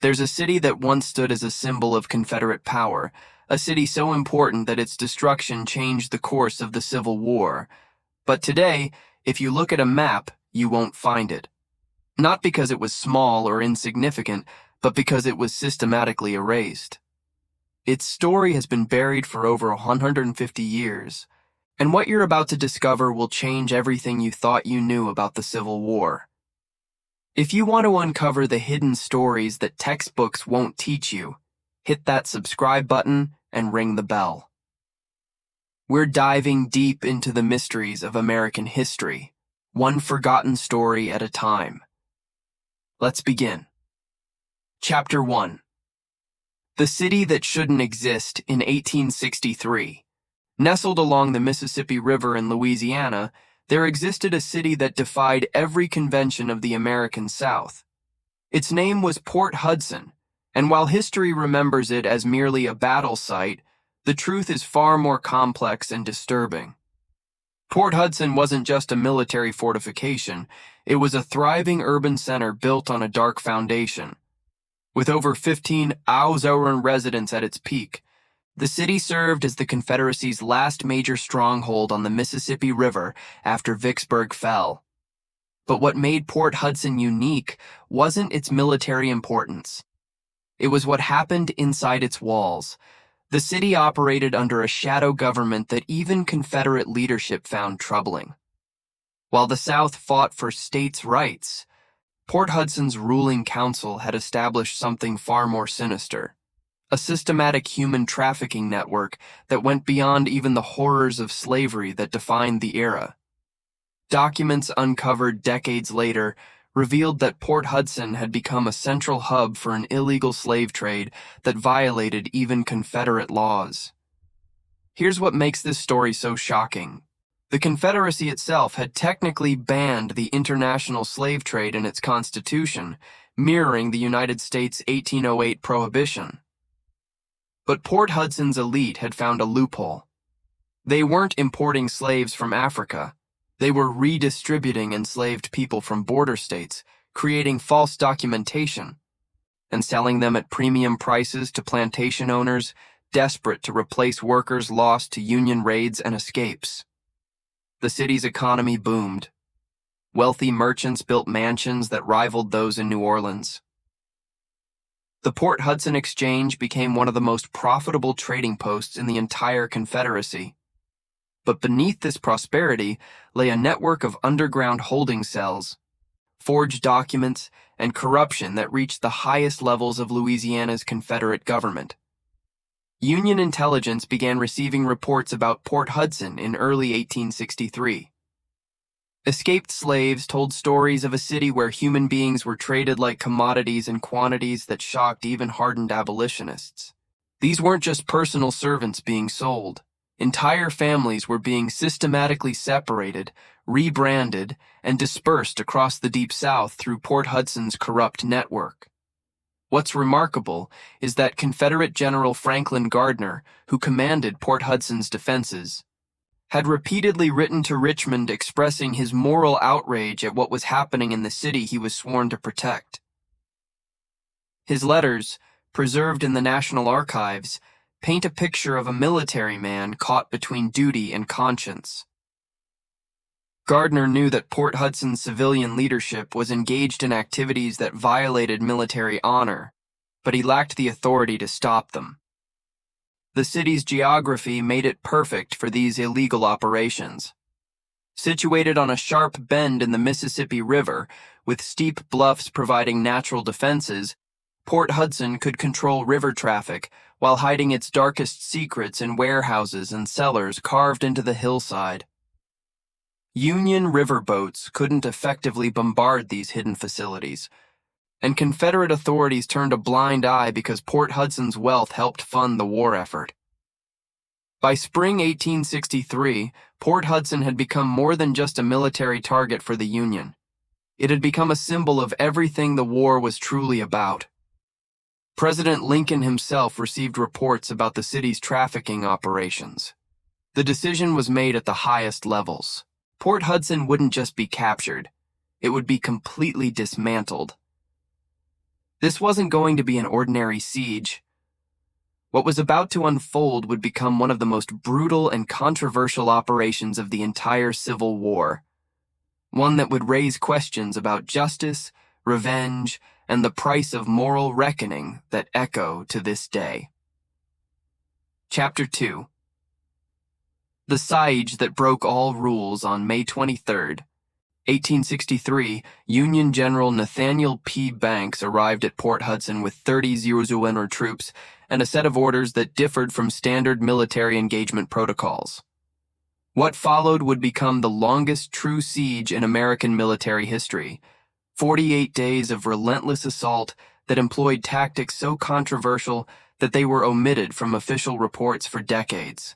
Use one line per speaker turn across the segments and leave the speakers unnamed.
There's a city that once stood as a symbol of Confederate power, a city so important that its destruction changed the course of the Civil War. But today, if you look at a map, you won't find it. Not because it was small or insignificant, but because it was systematically erased. Its story has been buried for over 150 years, and what you're about to discover will change everything you thought you knew about the Civil War. If you want to uncover the hidden stories that textbooks won't teach you, hit that subscribe button and ring the bell. We're diving deep into the mysteries of American history, one forgotten story at a time. Let's begin. Chapter 1. The city that shouldn't exist in 1863. Nestled along the Mississippi River in Louisiana, there existed a city that defied every convention of the American South. Its name was Port Hudson, and while history remembers it as merely a battle site, the truth is far more complex and disturbing. Port Hudson wasn't just a military fortification, it was a thriving urban center built on a dark foundation. With over 15,000 residents at its peak, the city served as the Confederacy's last major stronghold on the Mississippi River after Vicksburg fell. But what made Port Hudson unique wasn't its military importance. It was what happened inside its walls. The city operated under a shadow government that even Confederate leadership found troubling. While the South fought for states' rights, Port Hudson's ruling council had established something far more sinister. A systematic human trafficking network that went beyond even the horrors of slavery that defined the era. Documents uncovered decades later revealed that Port Hudson had become a central hub for an illegal slave trade that violated even Confederate laws. Here's what makes this story so shocking. The Confederacy itself had technically banned the international slave trade in its constitution, mirroring the United States' 1808 prohibition. But Port Hudson's elite had found a loophole. They weren't importing slaves from Africa. They were redistributing enslaved people from border states, creating false documentation, and selling them at premium prices to plantation owners desperate to replace workers lost to Union raids and escapes. The city's economy boomed. Wealthy merchants built mansions that rivaled those in New Orleans. The Port Hudson Exchange became one of the most profitable trading posts in the entire Confederacy. But beneath this prosperity lay a network of underground holding cells, forged documents, and corruption that reached the highest levels of Louisiana's Confederate government. Union intelligence began receiving reports about Port Hudson in early 1863. Escaped slaves told stories of a city where human beings were traded like commodities in quantities that shocked even hardened abolitionists. These weren't just personal servants being sold. Entire families were being systematically separated, rebranded, and dispersed across the Deep South through Port Hudson's corrupt network. What's remarkable is that Confederate General Franklin Gardner, who commanded Port Hudson's defenses, had repeatedly written to Richmond expressing his moral outrage at what was happening in the city he was sworn to protect. His letters, preserved in the National Archives, paint a picture of a military man caught between duty and conscience. Gardner knew that Port Hudson's civilian leadership was engaged in activities that violated military honor, but he lacked the authority to stop them. The city's geography made it perfect for these illegal operations. Situated on a sharp bend in the Mississippi River, with steep bluffs providing natural defenses, Port Hudson could control river traffic while hiding its darkest secrets in warehouses and cellars carved into the hillside. Union riverboats couldn't effectively bombard these hidden facilities, and Confederate authorities turned a blind eye because Port Hudson's wealth helped fund the war effort. By spring 1863, Port Hudson had become more than just a military target for the Union. It had become a symbol of everything the war was truly about. President Lincoln himself received reports about the city's trafficking operations. The decision was made at the highest levels. Port Hudson wouldn't just be captured, it would be completely dismantled. This wasn't going to be an ordinary siege. What was about to unfold would become one of the most brutal and controversial operations of the entire Civil War, one that would raise questions about justice, revenge, and the price of moral reckoning that echo to this day. Chapter 2. The siege that broke all rules on May 23rd, 1863, Union General Nathaniel P. Banks arrived at Port Hudson with 30 Zero troops and a set of orders that differed from standard military engagement protocols. What followed would become the longest true siege in American military history, 48 days of relentless assault that employed tactics so controversial that they were omitted from official reports for decades.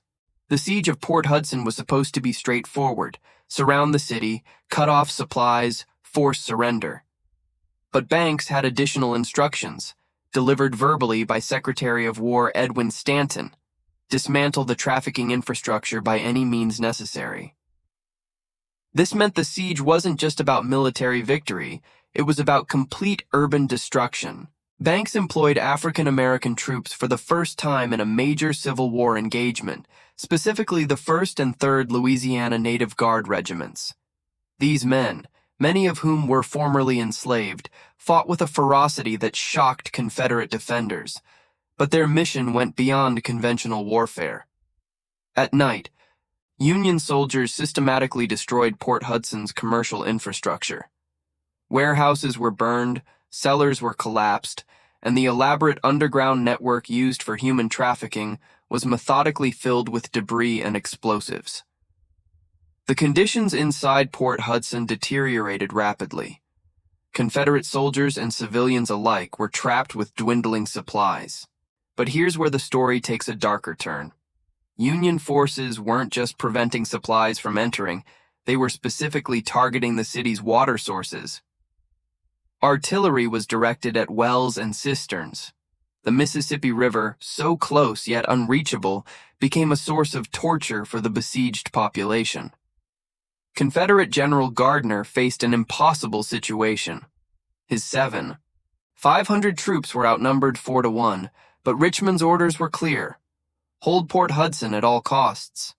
The siege of Port Hudson was supposed to be straightforward: surround the city, cut off supplies, force surrender. But Banks had additional instructions, delivered verbally by Secretary of War Edwin Stanton: dismantle the trafficking infrastructure by any means necessary. This meant the siege wasn't just about military victory, it was about complete urban destruction. Banks employed African American troops for the first time in a major Civil War engagement, specifically the 1st and 3rd Louisiana Native Guard regiments. These men, many of whom were formerly enslaved, fought with a ferocity that shocked Confederate defenders, but their mission went beyond conventional warfare. At night, Union soldiers systematically destroyed Port Hudson's commercial infrastructure. Warehouses were burned, cellars were collapsed, and the elaborate underground network used for human trafficking was methodically filled with debris and explosives. The conditions inside Port Hudson deteriorated rapidly. Confederate soldiers and civilians alike were trapped with dwindling supplies. But here's where the story takes a darker turn. Union forces weren't just preventing supplies from entering, they were specifically targeting the city's water sources. Artillery was directed at wells and cisterns. The Mississippi River, so close yet unreachable, became a source of torture for the besieged population. Confederate General Gardner faced an impossible situation. His 500 troops were outnumbered 4-1, but Richmond's orders were clear: hold Port Hudson at all costs.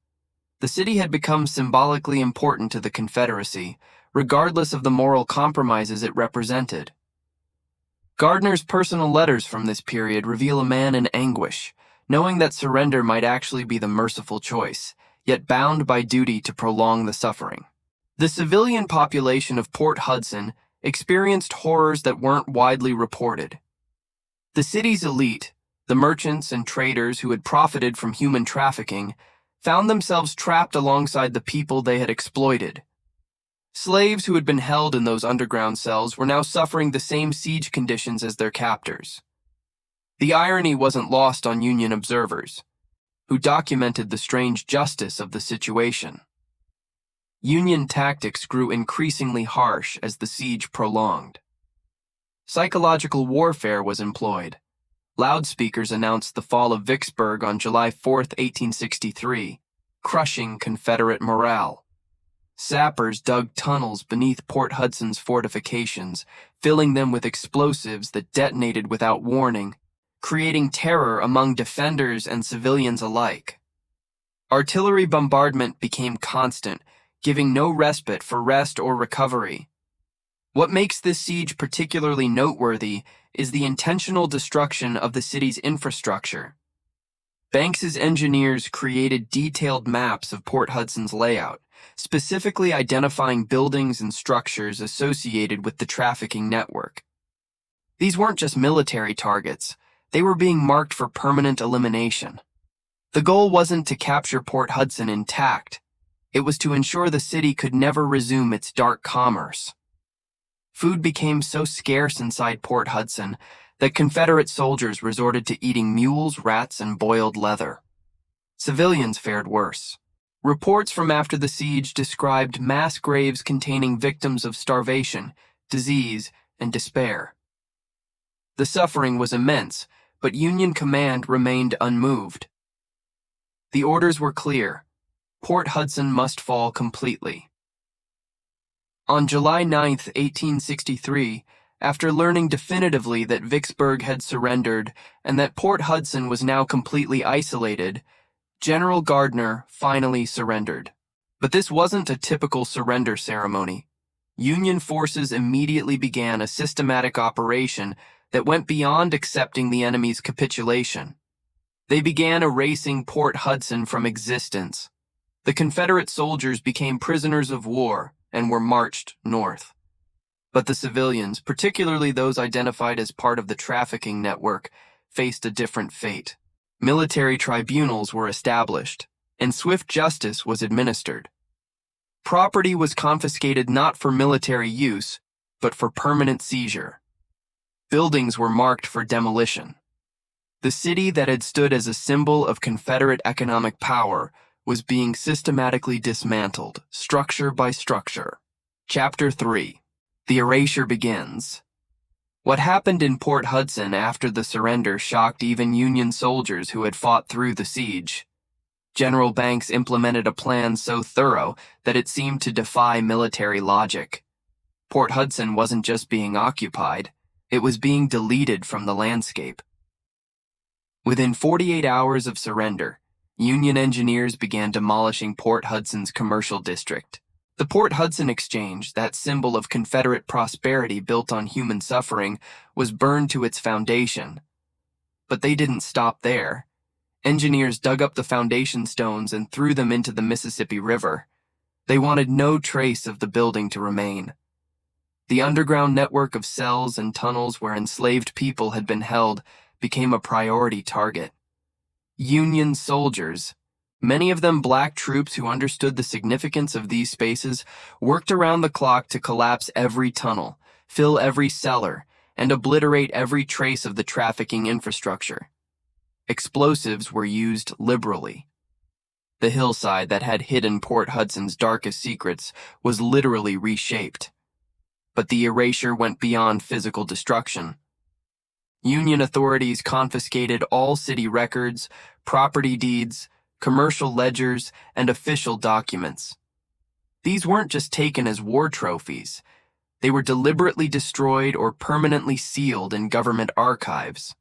The city had become symbolically important to the Confederacy, regardless of the moral compromises it represented. Gardner's personal letters from this period reveal a man in anguish, knowing that surrender might actually be the merciful choice, yet bound by duty to prolong the suffering. The civilian population of Port Hudson experienced horrors that weren't widely reported. The city's elite, the merchants and traders who had profited from human trafficking, found themselves trapped alongside the people they had exploited. Slaves who had been held in those underground cells were now suffering the same siege conditions as their captors. The irony wasn't lost on Union observers, who documented the strange justice of the situation. Union tactics grew increasingly harsh as the siege prolonged. Psychological warfare was employed. Loudspeakers announced the fall of Vicksburg on July 4, 1863, crushing Confederate morale. Sappers dug tunnels beneath Port Hudson's fortifications, filling them with explosives that detonated without warning, creating terror among defenders and civilians alike. Artillery bombardment became constant, giving no respite for rest or recovery. What makes this siege particularly noteworthy is the intentional destruction of the city's infrastructure. Banks's engineers created detailed maps of Port Hudson's layout, specifically identifying buildings and structures associated with the trafficking network. These weren't just military targets, they were being marked for permanent elimination. The goal wasn't to capture Port Hudson intact, it was to ensure the city could never resume its dark commerce. Food became so scarce inside Port Hudson that Confederate soldiers resorted to eating mules, rats, and boiled leather. Civilians fared worse. Reports from after the siege described mass graves containing victims of starvation, disease, and despair. The suffering was immense, but Union command remained unmoved. The orders were clear: Port Hudson must fall completely. On July 9, 1863, After learning definitively that Vicksburg had surrendered and that Port Hudson was now completely isolated, General Gardner finally surrendered. But this wasn't a typical surrender ceremony. Union forces immediately began a systematic operation that went beyond accepting the enemy's capitulation. They began erasing Port Hudson from existence. The Confederate soldiers became prisoners of war and were marched north. But the civilians, particularly those identified as part of the trafficking network, faced a different fate. Military tribunals were established, and swift justice was administered. Property was confiscated not for military use, but for permanent seizure. Buildings were marked for demolition. The city that had stood as a symbol of Confederate economic power was being systematically dismantled, structure by structure. Chapter 3. The erasure begins. What happened in Port Hudson after the surrender shocked even Union soldiers who had fought through the siege. General Banks implemented a plan so thorough that it seemed to defy military logic. Port Hudson wasn't just being occupied, it was being deleted from the landscape. Within 48 hours of surrender, Union engineers began demolishing Port Hudson's commercial district. The Port Hudson Exchange, that symbol of Confederate prosperity built on human suffering, was burned to its foundation. But they didn't stop there. Engineers dug up the foundation stones and threw them into the Mississippi River. They wanted no trace of the building to remain. The underground network of cells and tunnels where enslaved people had been held became a priority target. Union soldiers, many of them black troops who understood the significance of these spaces, worked around the clock to collapse every tunnel, fill every cellar, and obliterate every trace of the trafficking infrastructure. Explosives were used liberally. The hillside that had hidden Port Hudson's darkest secrets was literally reshaped. But the erasure went beyond physical destruction. Union authorities confiscated all city records, property deeds, commercial ledgers, and official documents. These weren't just taken as war trophies. They were deliberately destroyed or permanently sealed in government archives.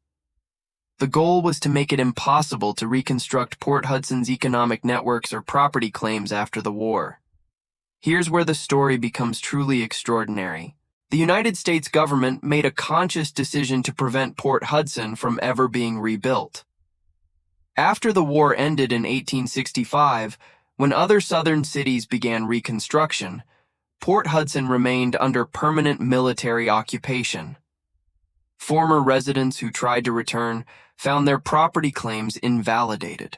The goal was to make it impossible to reconstruct Port Hudson's economic networks or property claims after the war. Here's where the story becomes truly extraordinary. The United States government made a conscious decision to prevent Port Hudson from ever being rebuilt. After the war ended in 1865, when other southern cities began reconstruction, Port Hudson remained under permanent military occupation. Former residents who tried to return found their property claims invalidated.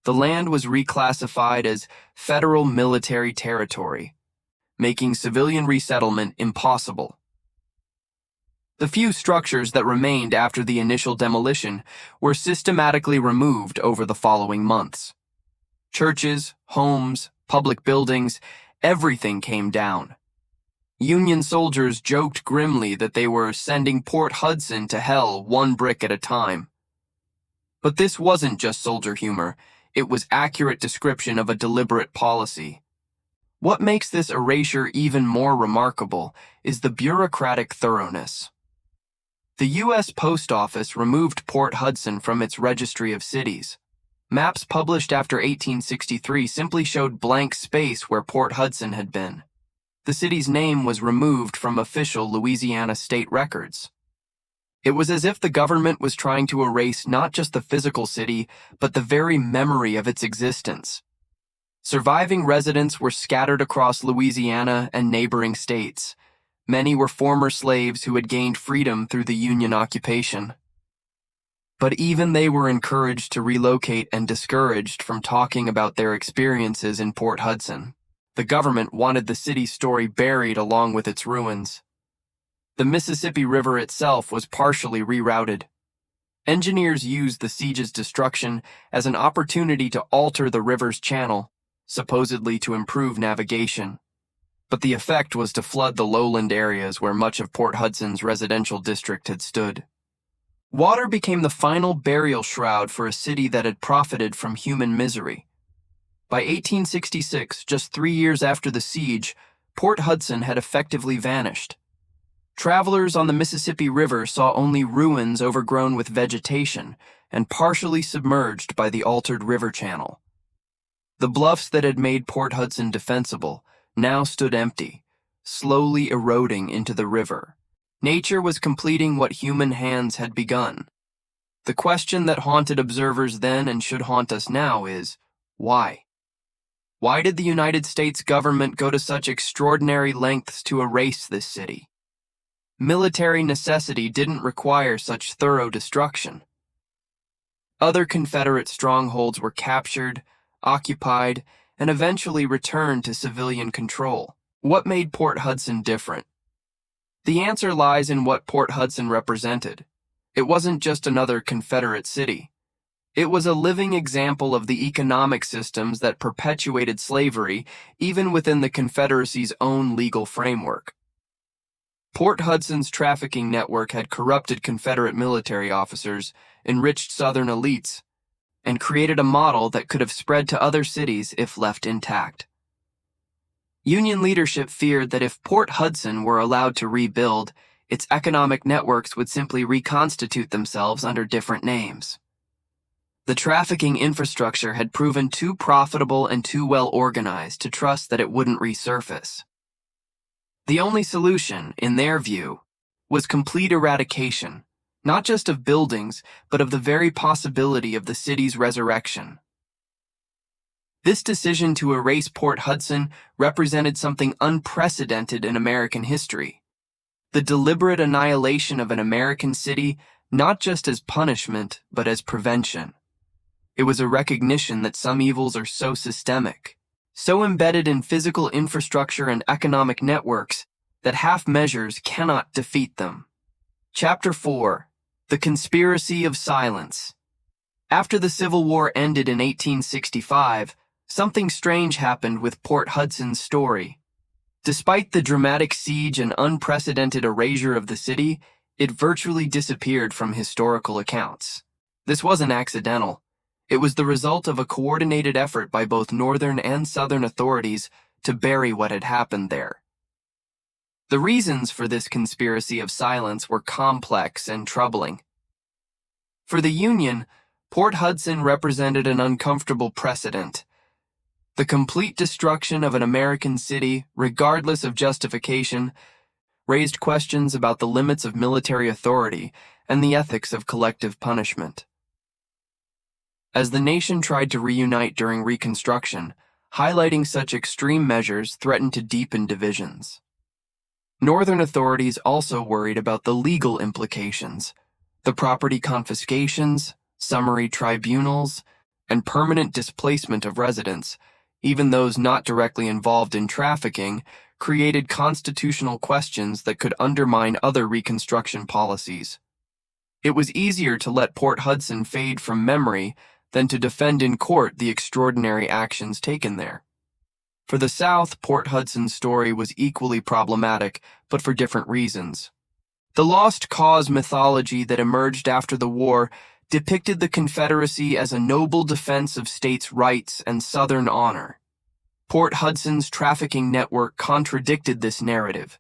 The land was reclassified as federal military territory, making civilian resettlement impossible. The few structures that remained after the initial demolition were systematically removed over the following months. Churches, homes, public buildings, everything came down. Union soldiers joked grimly that they were sending Port Hudson to hell one brick at a time. But this wasn't just soldier humor, it was accurate description of a deliberate policy. What makes this erasure even more remarkable is the bureaucratic thoroughness. The U.S. Post Office removed Port Hudson from its registry of cities. Maps published after 1863 simply showed blank space where Port Hudson had been. The city's name was removed from official Louisiana state records. It was as if the government was trying to erase not just the physical city, but the very memory of its existence. Surviving residents were scattered across Louisiana and neighboring states. Many were former slaves who had gained freedom through the Union occupation. But even they were encouraged to relocate and discouraged from talking about their experiences in Port Hudson. The government wanted the city's story buried along with its ruins. The Mississippi River itself was partially rerouted. Engineers used the siege's destruction as an opportunity to alter the river's channel, supposedly to improve navigation. But the effect was to flood the lowland areas where much of Port Hudson's residential district had stood. Water became the final burial shroud for a city that had profited from human misery. By 1866, just 3 years after the siege, Port Hudson had effectively vanished. Travelers on the Mississippi River saw only ruins overgrown with vegetation and partially submerged by the altered river channel. The bluffs that had made Port Hudson defensible now stood empty, slowly eroding into the river. Nature was completing what human hands had begun. The question that haunted observers then and should haunt us now is, why? Why did the United States government go to such extraordinary lengths to erase this city? Military necessity didn't require such thorough destruction. Other Confederate strongholds were captured, occupied, and eventually returned to civilian control. What made Port Hudson different? The answer lies in what Port Hudson represented. It wasn't just another Confederate city. It was a living example of the economic systems that perpetuated slavery even within the Confederacy's own legal framework. Port Hudson's trafficking network had corrupted Confederate military officers, enriched Southern elites, and created a model that could have spread to other cities if left intact. Union leadership feared that if Port Hudson were allowed to rebuild, its economic networks would simply reconstitute themselves under different names. The trafficking infrastructure had proven too profitable and too well organized to trust that it wouldn't resurface. The only solution, in their view, was complete eradication, not just of buildings, but of the very possibility of the city's resurrection. This decision to erase Port Hudson represented something unprecedented in American history. The deliberate annihilation of an American city, not just as punishment, but as prevention. It was a recognition that some evils are so systemic, so embedded in physical infrastructure and economic networks, that half measures cannot defeat them. Chapter 4. The Conspiracy of Silence. After the Civil War ended in 1865, something strange happened with Port Hudson's story. Despite the dramatic siege and unprecedented erasure of the city, it virtually disappeared from historical accounts. This wasn't accidental. It was the result of a coordinated effort by both Northern and Southern authorities to bury what had happened there. The reasons for this conspiracy of silence were complex and troubling. For the Union, Port Hudson represented an uncomfortable precedent. The complete destruction of an American city, regardless of justification, raised questions about the limits of military authority and the ethics of collective punishment. As the nation tried to reunite during Reconstruction, highlighting such extreme measures threatened to deepen divisions. Northern authorities also worried about the legal implications, the property confiscations, summary tribunals, and permanent displacement of residents, even those not directly involved in trafficking, created constitutional questions that could undermine other Reconstruction policies. It was easier to let Port Hudson fade from memory than to defend in court the extraordinary actions taken there. For the South, Port Hudson's story was equally problematic, but for different reasons. The lost cause mythology that emerged after the war depicted the Confederacy as a noble defense of states' rights and Southern honor. Port Hudson's trafficking network contradicted this narrative.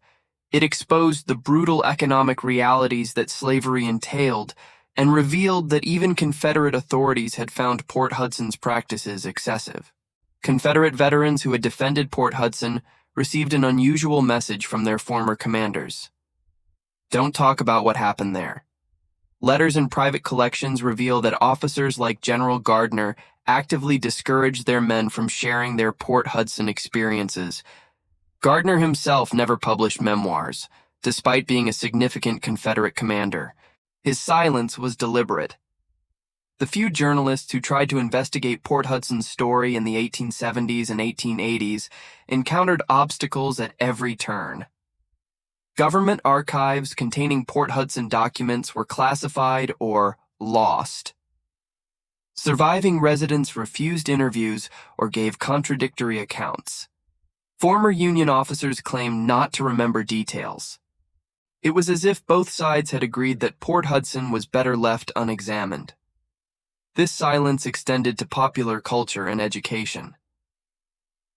It exposed the brutal economic realities that slavery entailed and revealed that even Confederate authorities had found Port Hudson's practices excessive. Confederate veterans who had defended Port Hudson received an unusual message from their former commanders. Don't talk about what happened there. Letters and private collections reveal that officers like General Gardner actively discouraged their men from sharing their Port Hudson experiences. Gardner himself never published memoirs, despite being a significant Confederate commander. His silence was deliberate. The few journalists who tried to investigate Port Hudson's story in the 1870s and 1880s encountered obstacles at every turn. Government archives containing Port Hudson documents were classified or lost. Surviving residents refused interviews or gave contradictory accounts. Former Union officers claimed not to remember details. It was as if both sides had agreed that Port Hudson was better left unexamined. This silence extended to popular culture and education.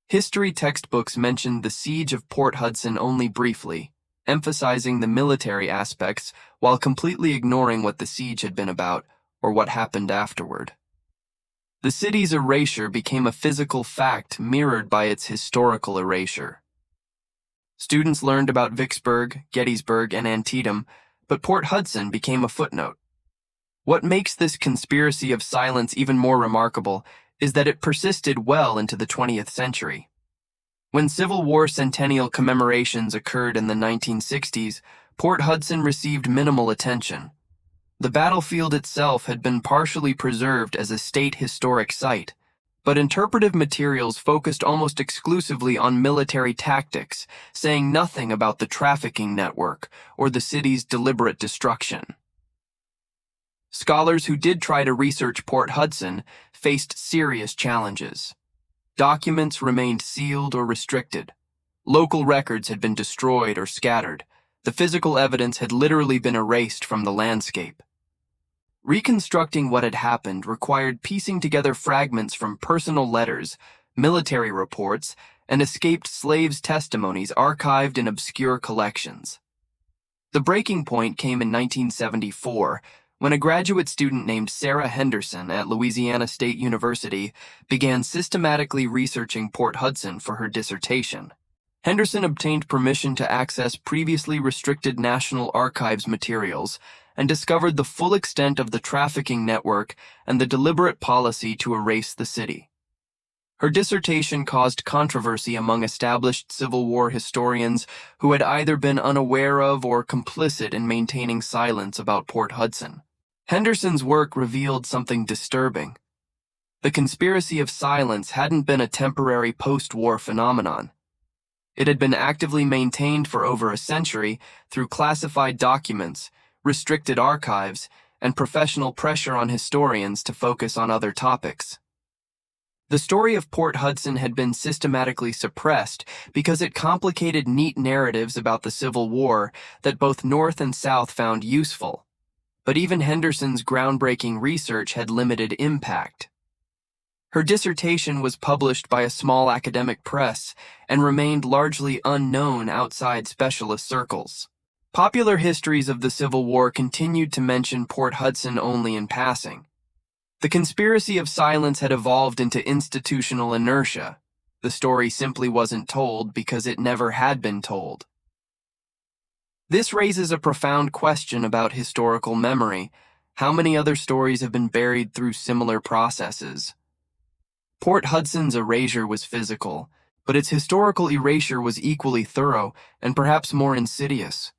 History textbooks mentioned the siege of Port Hudson only briefly, emphasizing the military aspects while completely ignoring what the siege had been about or what happened afterward. The city's erasure became a physical fact mirrored by its historical erasure. Students learned about Vicksburg, Gettysburg, and Antietam, but Port Hudson became a footnote. What makes this conspiracy of silence even more remarkable is that it persisted well into the 20th century. When Civil War centennial commemorations occurred in the 1960s, Port Hudson received minimal attention. The battlefield itself had been partially preserved as a state historic site, but interpretive materials focused almost exclusively on military tactics, saying nothing about the trafficking network or the city's deliberate destruction. Scholars who did try to research Port Hudson faced serious challenges. Documents remained sealed or restricted. Local records had been destroyed or scattered. The physical evidence had literally been erased from the landscape. Reconstructing what had happened required piecing together fragments from personal letters, military reports, and escaped slaves' testimonies archived in obscure collections. The breaking point came in 1974, when a graduate student named Sarah Henderson at Louisiana State University began systematically researching Port Hudson for her dissertation. Henderson obtained permission to access previously restricted National Archives materials and discovered the full extent of the trafficking network and the deliberate policy to erase the city. Her dissertation caused controversy among established Civil War historians who had either been unaware of or complicit in maintaining silence about Port Hudson. Henderson's work revealed something disturbing. The conspiracy of silence hadn't been a temporary post-war phenomenon. It had been actively maintained for over a century through classified documents, restricted archives, and professional pressure on historians to focus on other topics. The story of Port Hudson had been systematically suppressed because it complicated neat narratives about the Civil War that both North and South found useful. But even Henderson's groundbreaking research had limited impact. Her dissertation was published by a small academic press and remained largely unknown outside specialist circles. Popular histories of the Civil War continued to mention Port Hudson only in passing. The conspiracy of silence had evolved into institutional inertia. The story simply wasn't told because it never had been told. This raises a profound question about historical memory. How many other stories have been buried through similar processes? Port Hudson's erasure was physical, but its historical erasure was equally thorough and perhaps more insidious.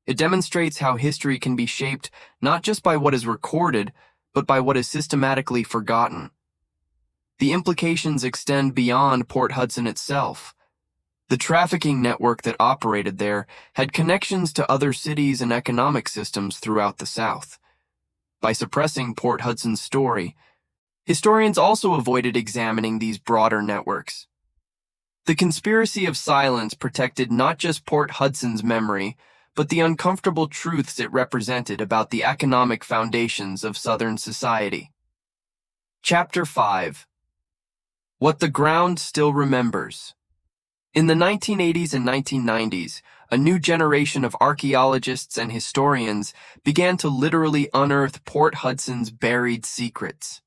It demonstrates how history can be shaped not just by what is recorded, but by what is systematically forgotten. The implications extend beyond Port Hudson itself. The trafficking network that operated there had connections to other cities and economic systems throughout the South. By suppressing Port Hudson's story, historians also avoided examining these broader networks. The conspiracy of silence protected not just Port Hudson's memory, but the uncomfortable truths it represented about the economic foundations of Southern society. Chapter 5. What the Ground Still Remembers. In the 1980s and 1990s, a new generation of archaeologists and historians began to literally unearth Port Hudson's buried secrets.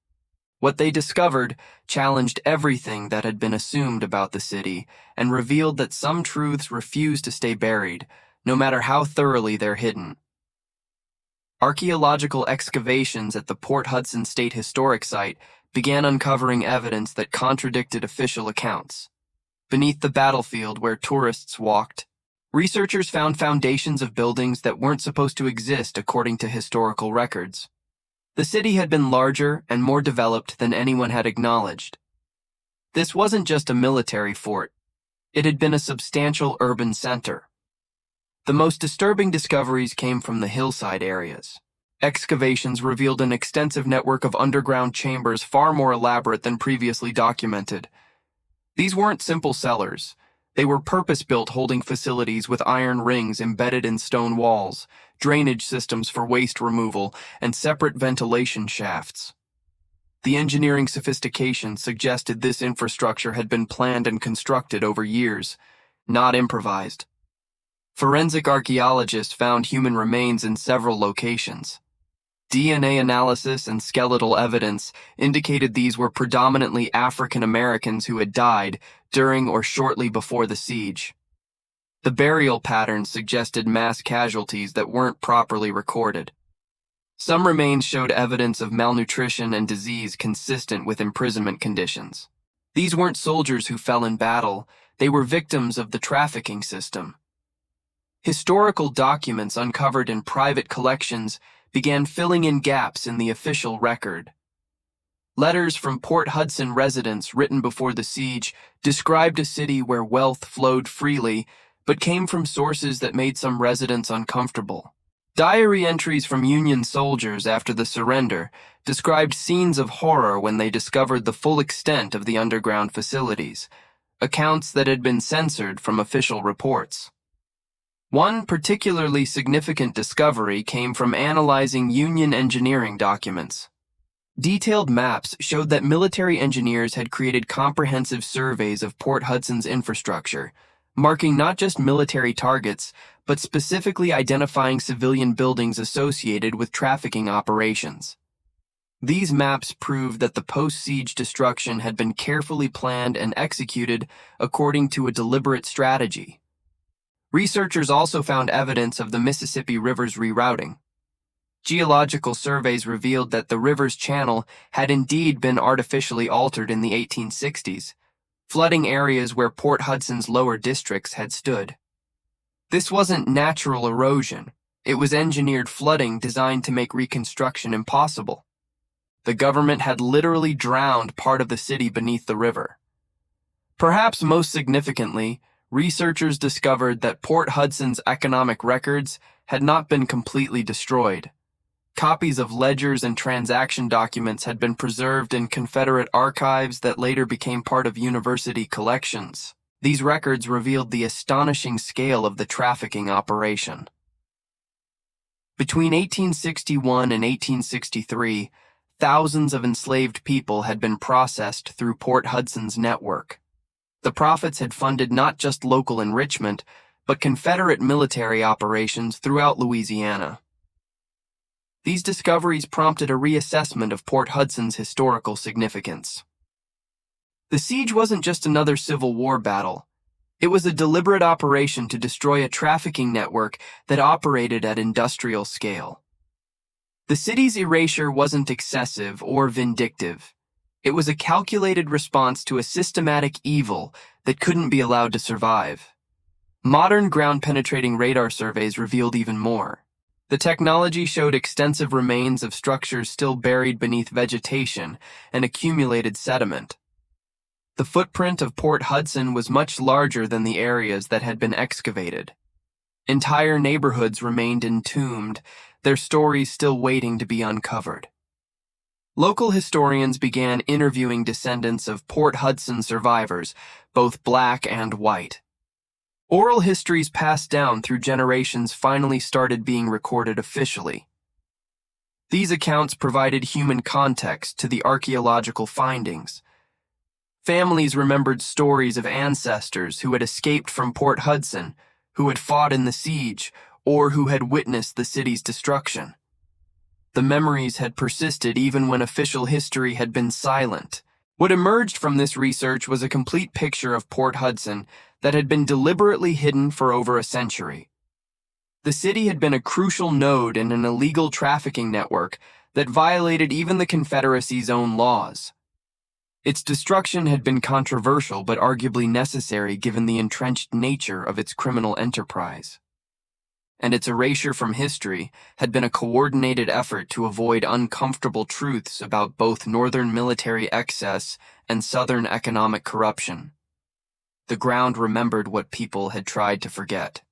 What they discovered challenged everything that had been assumed about the city and revealed that some truths refuse to stay buried, no matter how thoroughly they're hidden. Archaeological excavations at the Port Hudson State Historic Site began uncovering evidence that contradicted official accounts. Beneath the battlefield where tourists walked, researchers found foundations of buildings that weren't supposed to exist according to historical records. The city had been larger and more developed than anyone had acknowledged. This wasn't just a military fort. It had been a substantial urban center. The most disturbing discoveries came from the hillside areas. Excavations revealed an extensive network of underground chambers far more elaborate than previously documented. These weren't simple cellars. They were purpose-built holding facilities with iron rings embedded in stone walls, drainage systems for waste removal, and separate ventilation shafts. The engineering sophistication suggested this infrastructure had been planned and constructed over years, not improvised. Forensic archaeologists found human remains in several locations. DNA analysis and skeletal evidence indicated these were predominantly African Americans who had died during or shortly before the siege. The burial patterns suggested mass casualties that weren't properly recorded. Some remains showed evidence of malnutrition and disease consistent with imprisonment conditions. These weren't soldiers who fell in battle, they were victims of the trafficking system. Historical documents uncovered in private collections began filling in gaps in the official record. Letters from Port Hudson residents written before the siege described a city where wealth flowed freely, but came from sources that made some residents uncomfortable. Diary entries from Union soldiers after the surrender described scenes of horror when they discovered the full extent of the underground facilities, accounts that had been censored from official reports. One particularly significant discovery came from analyzing Union engineering documents. Detailed maps showed that military engineers had created comprehensive surveys of Port Hudson's infrastructure, marking not just military targets, but specifically identifying civilian buildings associated with trafficking operations. These maps proved that the post-siege destruction had been carefully planned and executed according to a deliberate strategy. Researchers also found evidence of the Mississippi River's rerouting. Geological surveys revealed that the river's channel had indeed been artificially altered in the 1860s, flooding areas where Port Hudson's lower districts had stood. This wasn't natural erosion, it was engineered flooding designed to make reconstruction impossible. The government had literally drowned part of the city beneath the river. Perhaps most significantly, researchers discovered that Port Hudson's economic records had not been completely destroyed. Copies of ledgers and transaction documents had been preserved in Confederate archives that later became part of university collections. These records revealed the astonishing scale of the trafficking operation. Between 1861 and 1863, thousands of enslaved people had been processed through Port Hudson's network. The profits had funded not just local enrichment, but Confederate military operations throughout Louisiana. These discoveries prompted a reassessment of Port Hudson's historical significance. The siege wasn't just another Civil War battle. It was a deliberate operation to destroy a trafficking network that operated at industrial scale. The city's erasure wasn't excessive or vindictive. It was a calculated response to a systematic evil that couldn't be allowed to survive. Modern ground-penetrating radar surveys revealed even more. The technology showed extensive remains of structures still buried beneath vegetation and accumulated sediment. The footprint of Port Hudson was much larger than the areas that had been excavated. Entire neighborhoods remained entombed, their stories still waiting to be uncovered. Local historians began interviewing descendants of Port Hudson survivors, both black and white. Oral histories passed down through generations finally started being recorded officially. These accounts provided human context to the archaeological findings. Families remembered stories of ancestors who had escaped from Port Hudson, who had fought in the siege, or who had witnessed the city's destruction. The memories had persisted even when official history had been silent. What emerged from this research was a complete picture of Port Hudson that had been deliberately hidden for over a century. The city had been a crucial node in an illegal trafficking network that violated even the Confederacy's own laws. Its destruction had been controversial but arguably necessary given the entrenched nature of its criminal enterprise. And its erasure from history had been a coordinated effort to avoid uncomfortable truths about both northern military excess and southern economic corruption. The ground remembered what people had tried to forget.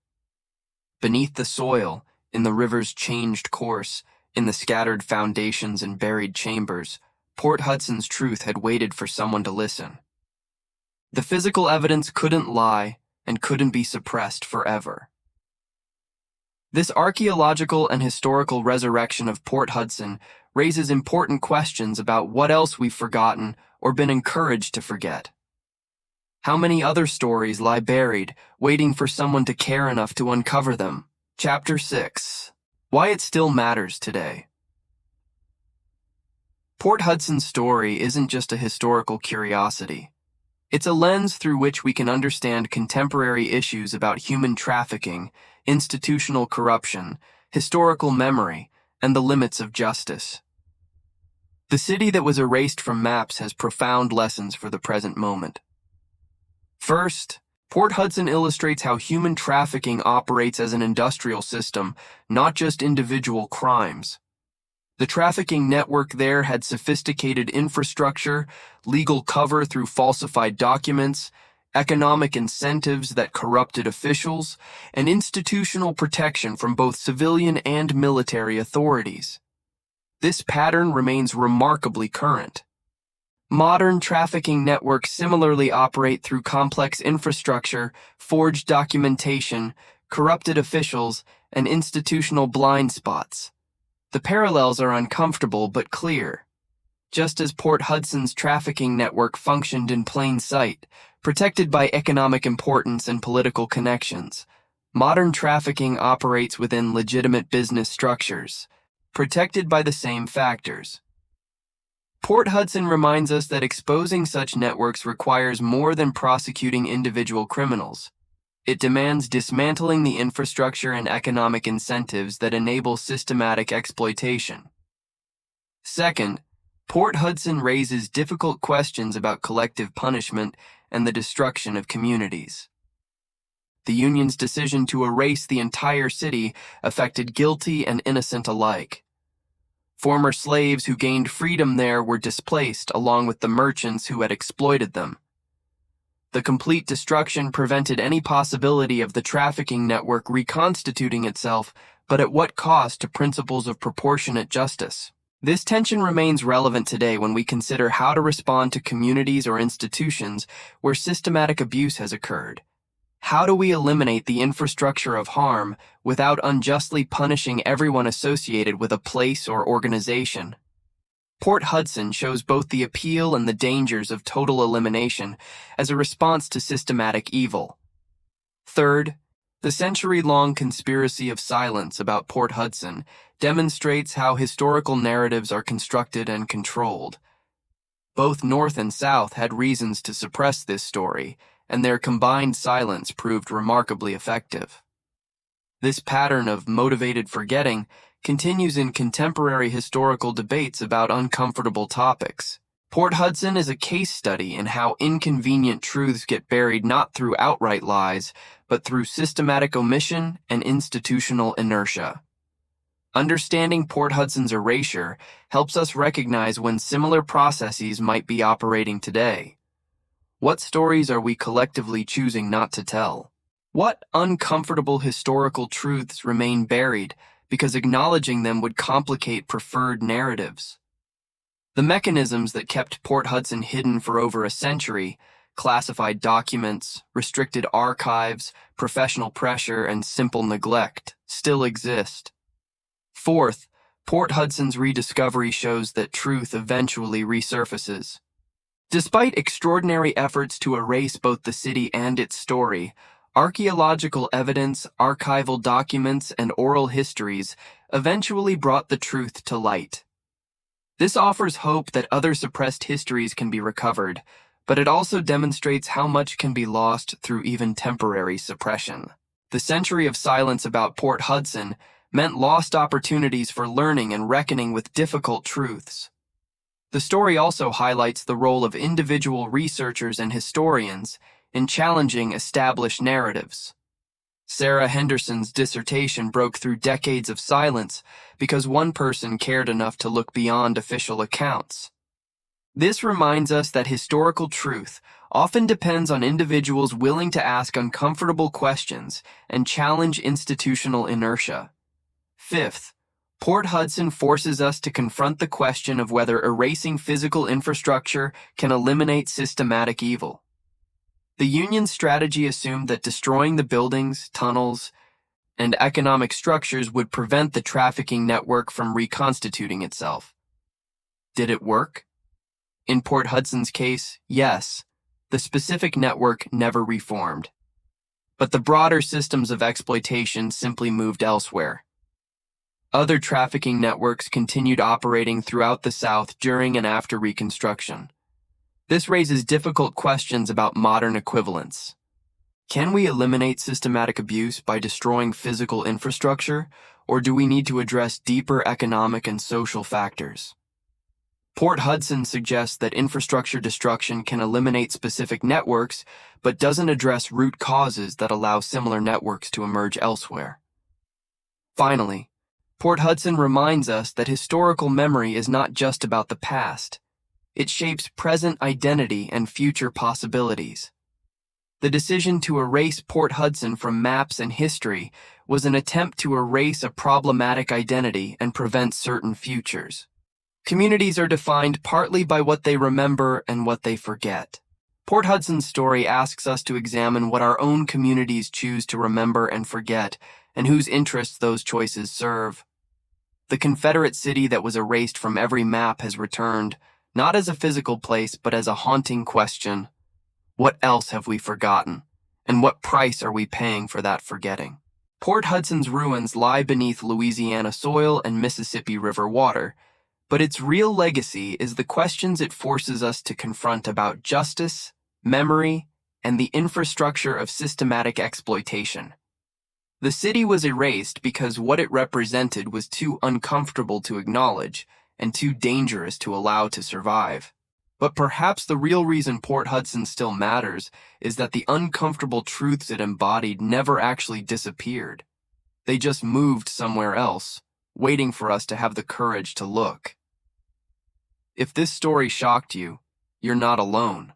Beneath the soil, in the river's changed course, in the scattered foundations and buried chambers, Port Hudson's truth had waited for someone to listen. The physical evidence couldn't lie and couldn't be suppressed forever. This archaeological and historical resurrection of Port Hudson raises important questions about what else we've forgotten or been encouraged to forget. How many other stories lie buried, waiting for someone to care enough to uncover them? Chapter 6. Why it still matters today. Port Hudson's story isn't just a historical curiosity. It's a lens through which we can understand contemporary issues about human trafficking, institutional corruption, historical memory, and the limits of justice. The city that was erased from maps has profound lessons for the present moment. First, Port Hudson illustrates how human trafficking operates as an industrial system, not just individual crimes. The trafficking network there had sophisticated infrastructure, legal cover through falsified documents, economic incentives that corrupted officials, and institutional protection from both civilian and military authorities. This pattern remains remarkably current. Modern trafficking networks similarly operate through complex infrastructure, forged documentation, corrupted officials, and institutional blind spots. The parallels are uncomfortable but clear. Just as Port Hudson's trafficking network functioned in plain sight, protected by economic importance and political connections, modern trafficking operates within legitimate business structures, protected by the same factors. Port Hudson reminds us that exposing such networks requires more than prosecuting individual criminals. It demands dismantling the infrastructure and economic incentives that enable systematic exploitation. Second, Port Hudson raises difficult questions about collective punishment and the destruction of communities. The Union's decision to erase the entire city affected guilty and innocent alike. Former slaves who gained freedom there were displaced along with the merchants who had exploited them. The complete destruction prevented any possibility of the trafficking network reconstituting itself, but at what cost to principles of proportionate justice? This tension remains relevant today when we consider how to respond to communities or institutions where systematic abuse has occurred. How do we eliminate the infrastructure of harm without unjustly punishing everyone associated with a place or organization? Port Hudson shows both the appeal and the dangers of total elimination as a response to systematic evil. Third, the century-long conspiracy of silence about Port Hudson demonstrates how historical narratives are constructed and controlled. Both North and South had reasons to suppress this story, and their combined silence proved remarkably effective. This pattern of motivated forgetting continues in contemporary historical debates about uncomfortable topics. Port Hudson is a case study in how inconvenient truths get buried not through outright lies, but through systematic omission and institutional inertia. Understanding Port Hudson's erasure helps us recognize when similar processes might be operating today. What stories are we collectively choosing not to tell? What uncomfortable historical truths remain buried because acknowledging them would complicate preferred narratives? The mechanisms that kept Port Hudson hidden for over a century, classified documents, restricted archives, professional pressure, and simple neglect, still exist. Fourth, Port Hudson's rediscovery shows that truth eventually resurfaces. Despite extraordinary efforts to erase both the city and its story, archaeological evidence, archival documents, and oral histories eventually brought the truth to light. This offers hope that other suppressed histories can be recovered, but it also demonstrates how much can be lost through even temporary suppression. The century of silence about Port Hudson meant lost opportunities for learning and reckoning with difficult truths. The story also highlights the role of individual researchers and historians in challenging established narratives. Sarah Henderson's dissertation broke through decades of silence because one person cared enough to look beyond official accounts. This reminds us that historical truth often depends on individuals willing to ask uncomfortable questions and challenge institutional inertia. Fifth, Port Hudson forces us to confront the question of whether erasing physical infrastructure can eliminate systematic evil. The Union's strategy assumed that destroying the buildings, tunnels, and economic structures would prevent the trafficking network from reconstituting itself. Did it work? In Port Hudson's case, yes. The specific network never reformed. But the broader systems of exploitation simply moved elsewhere. Other trafficking networks continued operating throughout the South during and after Reconstruction. This raises difficult questions about modern equivalence. Can we eliminate systematic abuse by destroying physical infrastructure, or do we need to address deeper economic and social factors? Port Hudson suggests that infrastructure destruction can eliminate specific networks, but doesn't address root causes that allow similar networks to emerge elsewhere. Finally, Port Hudson reminds us that historical memory is not just about the past. It shapes present identity and future possibilities. The decision to erase Port Hudson from maps and history was an attempt to erase a problematic identity and prevent certain futures. Communities are defined partly by what they remember and what they forget. Port Hudson's story asks us to examine what our own communities choose to remember and forget, and whose interests those choices serve. The Confederate city that was erased from every map has returned, not as a physical place, but as a haunting question. What else have we forgotten? And what price are we paying for that forgetting? Port Hudson's ruins lie beneath Louisiana soil and Mississippi River water, but its real legacy is the questions it forces us to confront about justice, memory, and the infrastructure of systematic exploitation. The city was erased because what it represented was too uncomfortable to acknowledge and too dangerous to allow to survive. But perhaps the real reason Port Hudson still matters is that the uncomfortable truths it embodied never actually disappeared. They just moved somewhere else, waiting for us to have the courage to look. If this story shocked you, you're not alone.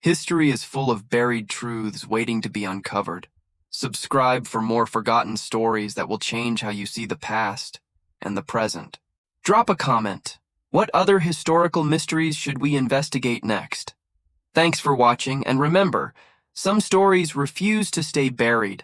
History is full of buried truths waiting to be uncovered. Subscribe for more forgotten stories that will change how you see the past and the present. Drop a comment. What other historical mysteries should we investigate next? Thanks for watching, and remember, some stories refuse to stay buried.